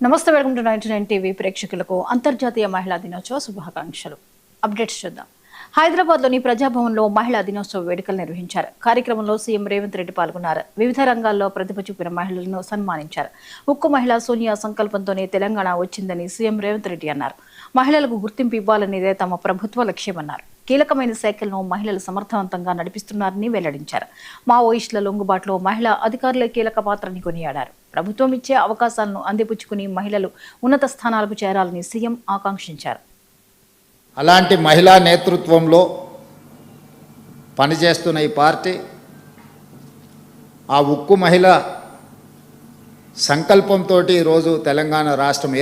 నమస్తే, welcome to 99 TV ప్రేక్షకులకు అంతర్జాతీయ మహిళా దినోత్సవ శుభాకాంక్షలు. అప్డేట్స్ చూద్దాం. హైదరాబాద్లోని ప్రజాభవన్లో మహిళా దినోత్సవ వేడుకలు నిర్వహించారు. కార్యక్రమంలో సీఎం రేవంత్ రెడ్డి పాల్గొన్నారు. వివిధ రంగాల్లో ప్రతిభ చూపిన మహిళలను సన్మానించారు. ఉక్కు మహిళ సోనియా సంకల్పంతోనే తెలంగాణ వచ్చిందని సీఎం రేవంత్ రెడ్డి అన్నారు. మహిళలకు గుర్తింపు ఇవ్వాలనేదే తమ ప్రభుత్వ లక్ష్యమన్నారు. కీలకమైన శాఖలను మహిళలు సమర్థవంతంగా నడిపిస్తున్నారని వెల్లడించారు. మావోయిస్టుల లొంగుబాటులో మహిళా అధికారుల కీలక పాత్రని కొనియాడారు. ప్రభుత్వం ఇచ్చే అవకాశాలను అందిపుచ్చుకుని మహిళలు ఉన్నత స్థానాలకు చేరాలని సీఎం ఆకాంక్షించారు. అలాంటి మహిళా నేతృత్వంలో పనిచేస్తున్న ఈ పార్టీ ఆ ఉక్కు మహిళ సంకల్పంతో ఈరోజు తెలంగాణ రాష్ట్రం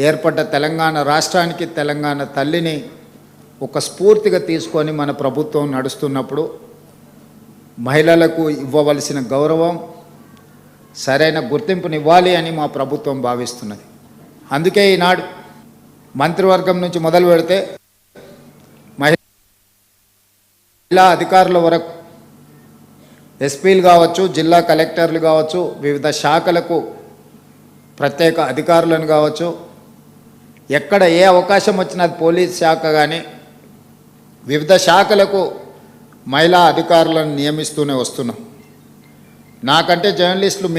ఏర్పడ్డ తెలంగాణ రాష్ట్రానికి తెలంగాణ తల్లిని ఒక స్ఫూర్తిగా తీసుకొని మన ప్రభుత్వం నడుస్తున్నప్పుడు మహిళలకు ఇవ్వవలసిన గౌరవం, సరైన గుర్తింపునివ్వాలి అని మా ప్రభుత్వం భావిస్తున్నది. అందుకే ఈనాడు మంత్రివర్గం నుంచి మొదలు పెడితే మహిళా అధికారుల వరకు ఎస్పీలు కావచ్చు, జిల్లా కలెక్టర్లు కావచ్చు, వివిధ శాఖలకు ప్రత్యేక అధికారులను కావచ్చు, ఎక్కడ ఏ అవకాశం వచ్చినా పోలీస్ శాఖ కానీ వివిధ శాఖలకు మహిళా అధికారులను నియమిస్తూనే వస్తున్నాం. నాకంటే జర్నలిస్టులు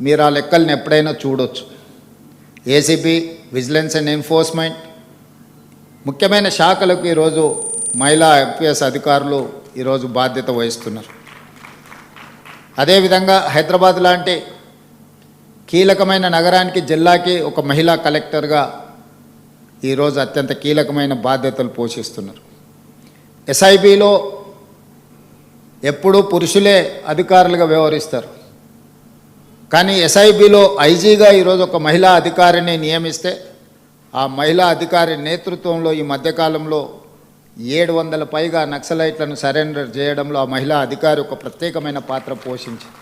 మీరు ఆ లెక్కలను ఎప్పుడైనా చూడొచ్చు. ఏసీబీ, విజిలెన్స్ అండ్ ఎన్ఫోర్స్మెంట్ ముఖ్యమైన శాఖలకు ఈరోజు మహిళా ఐపీఎస్ అధికారులు ఈరోజు బాధ్యత వహిస్తున్నారు. అదేవిధంగా హైదరాబాద్ లాంటి కీలకమైన నగరానికి, జిల్లాకి ఒక మహిళా కలెక్టర్గా ఈరోజు అత్యంత కీలకమైన బాధ్యతలు పోషిస్తున్నారు. ఎస్ఐబిలో ఎప్పుడూ పురుషులే అధికారులుగా వ్యవహరిస్తారు. కానీ ఎస్ఐబిలో ఐజీగా ఈరోజు ఒక మహిళా అధికారిని నియమిస్తే ఆ మహిళా అధికారి నేతృత్వంలో ఈ మధ్యకాలంలో 700 పైగా నక్సలైట్లను సరెండర్ చేయడంలో ఆ మహిళా అధికారి ఒక ప్రత్యేకమైన పాత్ర పోషించింది.